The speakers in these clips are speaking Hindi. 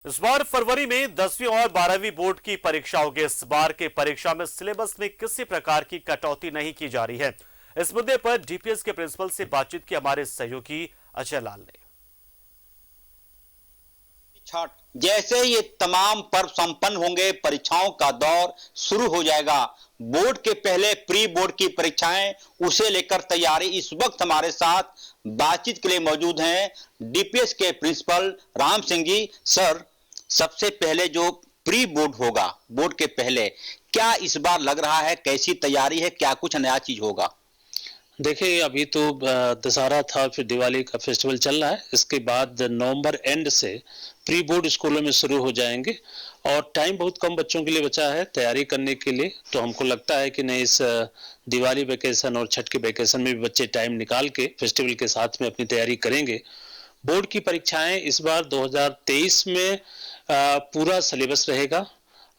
इस बार फरवरी में 10वीं और 12वीं बोर्ड की परीक्षा होगी। इस बार के परीक्षा में सिलेबस में किसी प्रकार की कटौती नहीं की जा रही है। इस मुद्दे पर डीपीएस के प्रिंसिपल से बातचीत की हमारे सहयोगी अजय लाल ने। छठ जैसे ये तमाम पर्व संपन्न होंगे, परीक्षाओं का दौर शुरू हो जाएगा। बोर्ड के पहले प्री बोर्ड की परीक्षाएं, उसे लेकर तैयारी। इस वक्त हमारे साथ बातचीत के लिए मौजूद हैं डीपीएस के प्रिंसिपल राम सिंह जी। सर, सबसे पहले जो प्री बोर्ड होगा, बोर्ड के पहले, क्या इस बार लग रहा है, कैसी तैयारी है, क्या कुछ नया चीज होगा? देखिए, अभी तो दशहरा था, फिर दिवाली का फेस्टिवल चल रहा है। इसके बाद नवंबर एंड से प्री बोर्ड स्कूलों में शुरू हो जाएंगे और टाइम बहुत कम बच्चों के लिए बचा है तैयारी करने के लिए। तो हमको लगता है कि नहीं, इस दिवाली वेकेशन और छठ के वेकेशन में भी बच्चे टाइम निकाल के फेस्टिवल के साथ में अपनी तैयारी करेंगे। बोर्ड की परीक्षाएं इस बार 2023 में पूरा सिलेबस रहेगा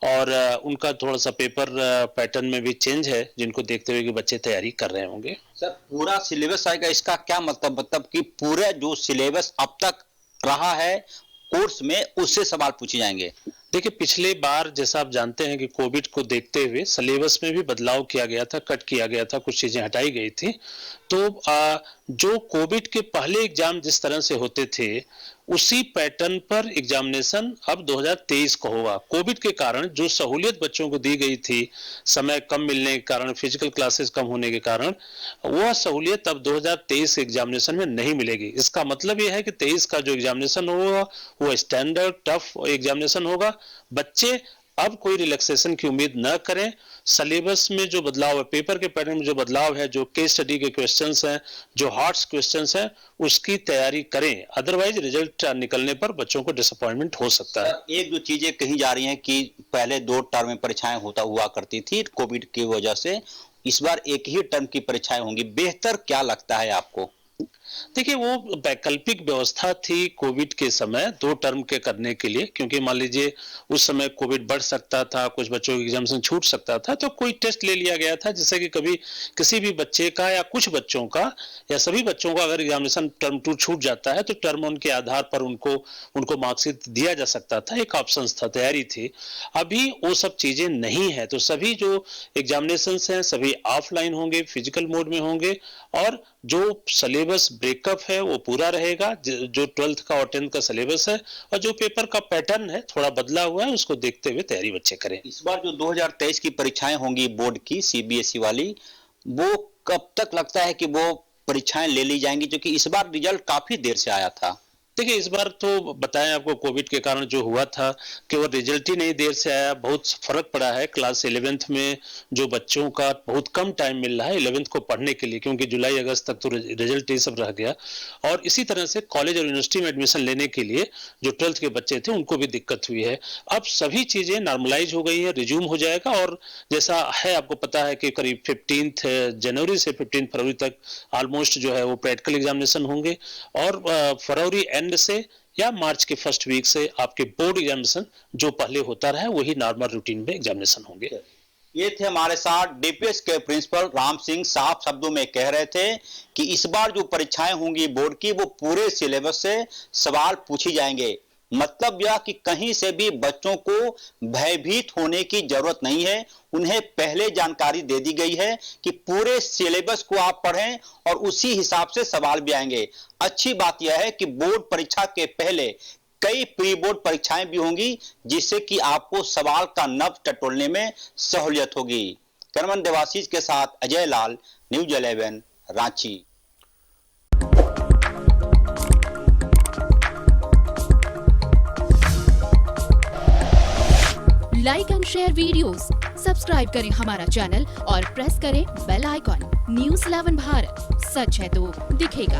और उनका थोड़ा सा पेपर पैटर्न में भी चेंज है, जिनको देखते हुए कि बच्चे तैयारी कर रहे होंगे। सर, पूरा सिलेबस आएगा, इसका क्या मतलब कि पूरा जो सिलेबस अब तक रहा है कोर्स में, उससे सवाल पूछे जाएंगे? देखिए, पिछले बार जैसा आप जानते हैं कि कोविड को देखते हुए सिलेबस में भी बदलाव किया गया था, कट किया गया था, कुछ चीजें हटाई गई थी। तो जो कोविड के पहले एग्जाम जिस तरह से होते थे, उसी पैटर्न पर एग्जामिनेशन अब 2023 को होगा। कोविड के कारण जो सहूलियत बच्चों को दी गई थी, समय कम मिलने के कारण, फिजिकल क्लासेस कम होने के कारण, वह सहूलियत अब 2023 एग्जामिनेशन में नहीं मिलेगी। इसका मतलब यह है कि 23 का जो एग्जामिनेशन होगा वो स्टैंडर्ड टफ एग्जामिनेशन होगा। बच्चे अब कोई रिलैक्सेशन की उम्मीद न करें। सिलेबस में जो बदलाव है, पेपर के पैटर्न में जो बदलाव है, जो केस स्टडी के क्वेश्चंस हैं, जो हार्ड्स क्वेश्चंस हैं, उसकी तैयारी करें। अदरवाइज रिजल्ट निकलने पर बच्चों को डिसअपॉइंटमेंट हो सकता है। एक जो चीजें कही जा रही हैं कि पहले 2 टर्म में परीक्षाएं हुआ करती थी कोविड की वजह से, इस बार एक ही टर्म की परीक्षाएं होंगी। बेहतर क्या लगता है आपको? देखिए, वो वैकल्पिक व्यवस्था थी कोविड के समय 2 टर्म के करने के लिए, क्योंकि मान लीजिए उस समय कोविड बढ़ सकता था, कुछ बच्चों के एग्जामिनेशन छूट सकता था, तो कोई टेस्ट ले लिया गया था जिससे कि कभी किसी भी बच्चे का या कुछ बच्चों का या सभी बच्चों का अगर एग्जामिनेशन टर्म 2 छूट जाता है तो टर्म 1 के आधार पर उनको मार्कशीट दिया जा सकता था। एक ऑप्शन था, तैयारी थी। अभी वो सब चीजें नहीं है, तो सभी जो एग्जामिनेशन हैं सभी ऑफलाइन होंगे, फिजिकल मोड में होंगे और जो सिलेबस ब्रेकअप है वो पूरा रहेगा। जो 12th का और 10th का सिलेबस है और जो पेपर का पैटर्न है थोड़ा बदला हुआ है, उसको देखते हुए तैयारी बच्चे करें। इस बार जो 2023 की परीक्षाएं होंगी बोर्ड की, सीबीएसई वाली, वो कब तक लगता है कि वो परीक्षाएं ले ली जाएंगी? क्योंकि इस बार रिजल्ट काफी देर से आया था। देखिए, इस बार तो बताएं आपको, कोविड के कारण जो हुआ था कि वो रिजल्ट ही नहीं देर से आया, बहुत फर्क पड़ा है। क्लास 11th में जो बच्चों का बहुत कम टाइम मिल रहा है 11th को पढ़ने के लिए, क्योंकि जुलाई अगस्त तक तो रिजल्ट ये सब रह गया। और इसी तरह से कॉलेज और यूनिवर्सिटी में एडमिशन लेने के लिए जो 12th के बच्चे थे उनको भी दिक्कत हुई है। अब सभी चीजें नॉर्मलाइज हो गई है, रिज्यूम हो जाएगा और जैसा है आपको पता है कि करीब 15 जनवरी से 15 फरवरी तक ऑलमोस्ट जो है वो प्रैक्टिकल एग्जामिनेशन होंगे और फरवरी एंड से या मार्च के फर्स्ट वीक से आपके बोर्ड एग्जामिनेशन जो पहले होता रहा वही नॉर्मल रूटीन में एग्जामिनेशन होंगे। ये थे हमारे साथ डीपीएस के प्रिंसिपल राम सिंह। साफ शब्दों में कह रहे थे कि इस बार जो परीक्षाएं होंगी बोर्ड की, वो पूरे सिलेबस से सवाल पूछी जाएंगे। मतलब यह कि कहीं से भी बच्चों को भयभीत होने की जरूरत नहीं है। उन्हें पहले जानकारी दे दी गई है कि पूरे सिलेबस को आप पढ़ें और उसी हिसाब से सवाल भी आएंगे। अच्छी बात यह है कि बोर्ड परीक्षा के पहले कई प्री बोर्ड परीक्षाएं भी होंगी, जिससे कि आपको सवाल का नब टटोलने में सहूलियत होगी। कैमरामैन देवाशीष के साथ Ajay Lal, news 11 Ranchi. Like and share videos, subscribe करें हमारा चैनल और प्रेस करें बेल आइकॉन। न्यूज़ 11 भारत, सच है तो दिखेगा।